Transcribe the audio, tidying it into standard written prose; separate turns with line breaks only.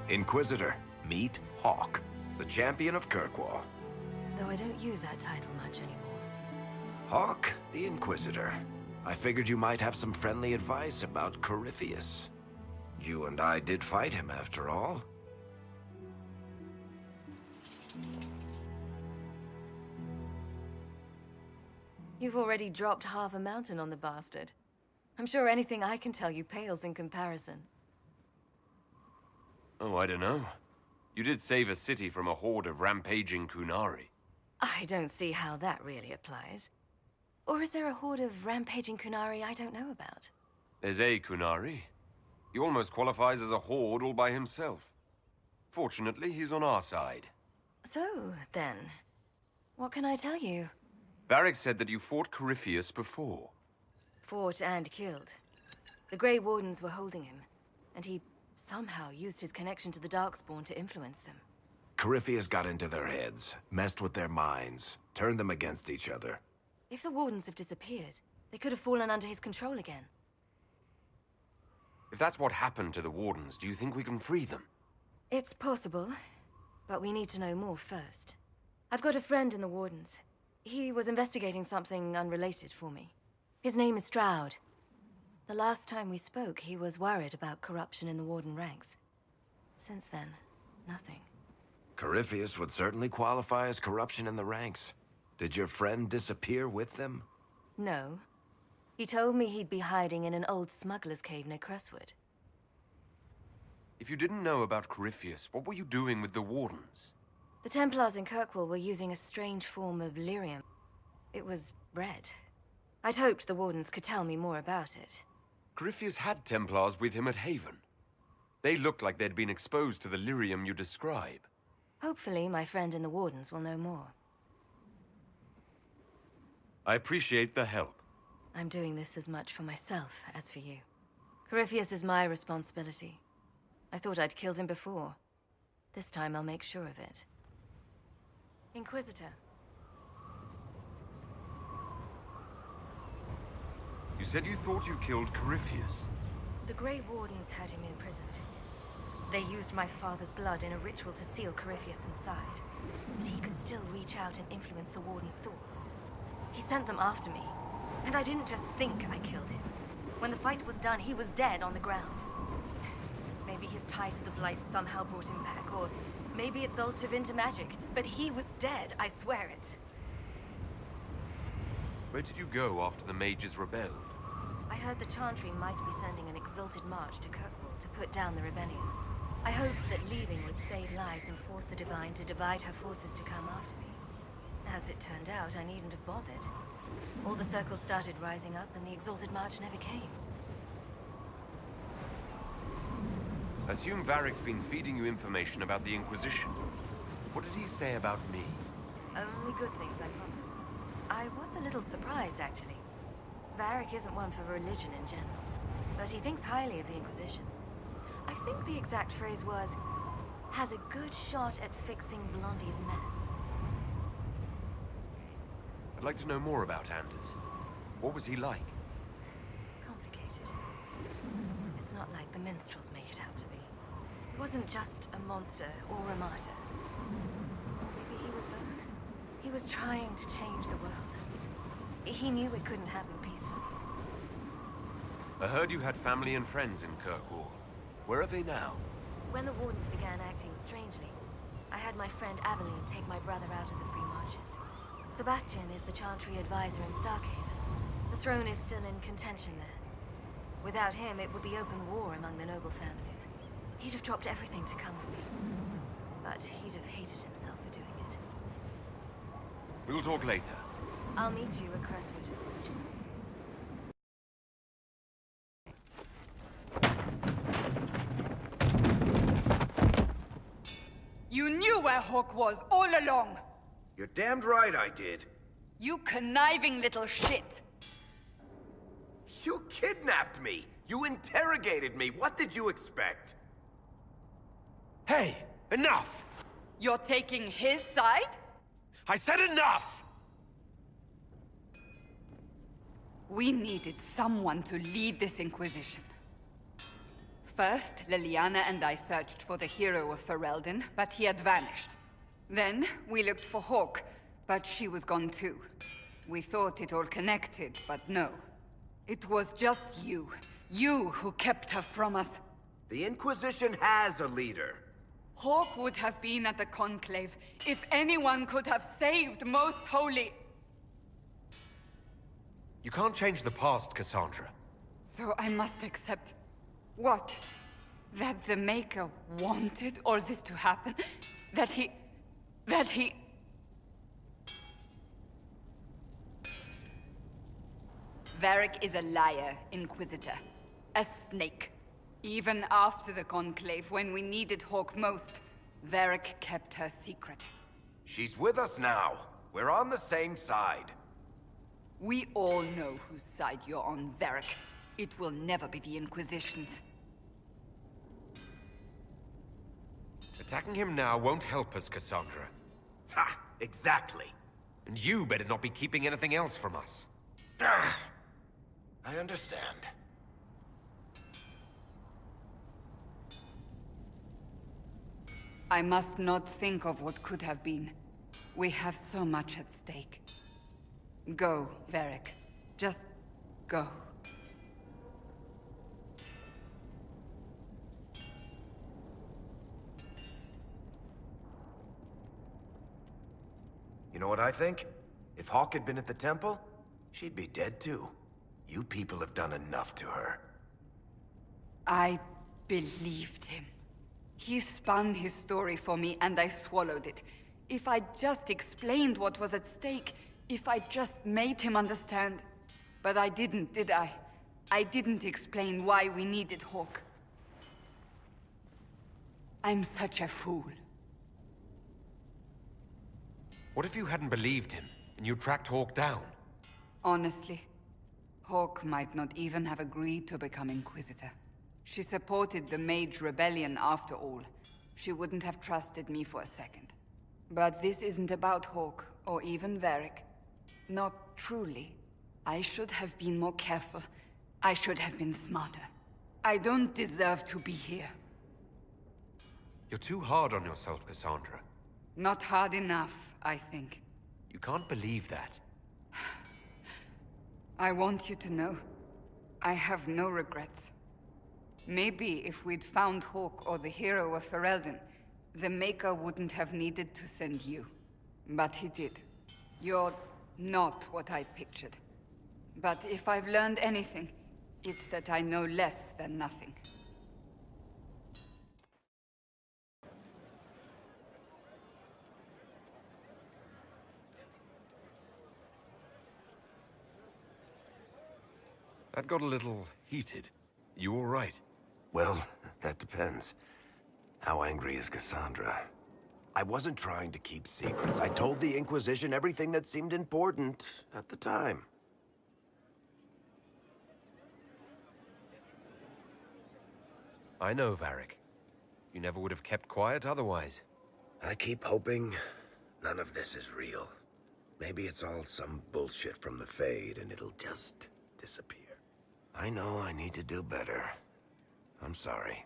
Inquisitor, meet Hawke, the champion of Kirkwall.
Though I don't use that title much anymore.
Hawke, the Inquisitor. I figured you might have some friendly advice about Corypheus. You and I did fight him, after all.
You've already dropped half a mountain on the bastard. I'm sure anything I can tell you pales in comparison.
Oh, I don't know. You did save a city from a horde of rampaging Kunari.
I don't see how that really applies. Or is there a horde of rampaging Kunari I don't know about?
There's a Kunari. He almost qualifies as a horde all by himself. Fortunately, he's on our side.
So, then, what can I tell you?
Varric said that you fought Corypheus before.
Fought and killed. The Grey Wardens were holding him, and he somehow used his connection to the Darkspawn to influence them.
Corypheus got into their heads, messed with their minds, turned them against each other.
If the Wardens have disappeared, they could have fallen under his control again.
If that's what happened to the Wardens, do you think we can free them?
It's possible, but we need to know more first. I've got a friend in the Wardens. He was investigating something unrelated for me. His name is Stroud. The last time we spoke, he was worried about corruption in the Warden ranks. Since then, nothing.
Corypheus would certainly qualify as corruption in the ranks. Did your friend disappear with them?
No. He told me he'd be hiding in an old smuggler's cave near Crestwood.
If you didn't know about Corypheus, what were you doing with the Wardens?
The Templars in Kirkwall were using a strange form of lyrium. It was red. I'd hoped the Wardens could tell me more about it.
Corypheus had Templars with him at Haven. They looked like they'd been exposed to the lyrium you describe.
Hopefully, my friend in the Wardens will know more.
I appreciate the help.
I'm doing this as much for myself as for you. Corypheus is my responsibility. I thought I'd killed him before. This time I'll make sure of it. Inquisitor.
You said you thought you killed Corypheus.
The Grey Wardens had him imprisoned. They used my father's blood in a ritual to seal Corypheus inside. But he could still reach out and influence the Warden's thoughts. He sent them after me. And I didn't just think I killed him. When the fight was done, he was dead on the ground. Maybe his tie to the Blight somehow brought him back, or maybe it's all Tevinter magic. But he was dead, I swear it.
Where did you go after the mages rebelled?
I heard the Chantry might be sending an exalted march to Kirkwall to put down the rebellion. I hoped that leaving would save lives and force the Divine to divide her forces to come after me. As it turned out, I needn't have bothered. All the circles started rising up, and the exalted march never came.
I assume Varric's been feeding you information about the Inquisition. What did he say about me?
Only good things, I promise. I was a little surprised, actually. Varric isn't one for religion in general, but he thinks highly of the Inquisition. I think the exact phrase was, has a good shot at fixing Blondie's mess.
I'd like to know more about Anders. What was he like?
Complicated. It's not like the minstrels make it out to be. He wasn't just a monster or a martyr. Maybe he was both. He was trying to change the world. He knew it couldn't happen peacefully.
I heard you had family and friends in Kirkwall. Where are they now?
When the Wardens began acting strangely, I had my friend Aveline take my brother out of the Free Marches. Sebastian is the Chantry advisor in Starkhaven. The throne is still in contention there. Without him, it would be open war among the noble families. He'd have dropped everything to come with me. But he'd have hated himself for doing it.
We'll talk later.
I'll meet you at Crestwood.
You knew where Hawke was all along!
You're damned right I did.
You conniving little shit!
You kidnapped me! You interrogated me! What did you expect?
Hey! Enough!
You're taking his side?
I said enough!
We needed someone to lead this Inquisition. First, Liliana and I searched for the hero of Ferelden, but he had vanished. Then, we looked for Hawke, but she was gone too. We thought it all connected, but no. It was just you. You who kept her from us.
The Inquisition has a leader.
Hawke would have been at the Conclave if anyone could have saved Most Holy.
You can't change the past, Cassandra.
So I must accept... what? That the Maker wanted all this to happen? That he... Varric is a liar, Inquisitor. A snake. Even after the Conclave, when we needed Hawke most, Varric kept her secret.
She's with us now. We're on the same side.
We all know whose side you're on, Varric. It will never be the Inquisition's.
Attacking him now won't help us, Cassandra.
Ha! Exactly.
And you better not be keeping anything else from us.
Ah, I understand.
I must not think of what could have been. We have so much at stake. Go, Varric. Just go.
You know what I think? If Hawke had been at the temple, she'd be dead too. You people have done enough to her.
I believed him. He spun his story for me, and I swallowed it. If I just explained what was at stake, if I just made him understand. But I didn't, did I? I didn't explain why we needed Hawke. I'm such a fool.
What if you hadn't believed him, and you tracked Hawke down?
Honestly, Hawke might not even have agreed to become Inquisitor. She supported the Mage Rebellion after all. She wouldn't have trusted me for a second. But this isn't about Hawke, or even Varric. Not truly. I should have been more careful. I should have been smarter. I don't deserve to be here.
You're too hard on yourself, Cassandra.
Not hard enough, I think.
You can't believe that.
I want you to know, I have no regrets. Maybe if we'd found Hawke or the hero of Ferelden, the Maker wouldn't have needed to send you. But he did. You're not what I pictured. But if I've learned anything, it's that I know less than nothing.
That got a little heated. You all right?
Well, that depends. How angry is Cassandra? I wasn't trying to keep secrets. I told the Inquisition everything that seemed important at the time.
I know, Varric. You never would have kept quiet otherwise.
I keep hoping none of this is real. Maybe it's all some bullshit from the Fade and it'll just disappear. I know I need to do better. I'm sorry.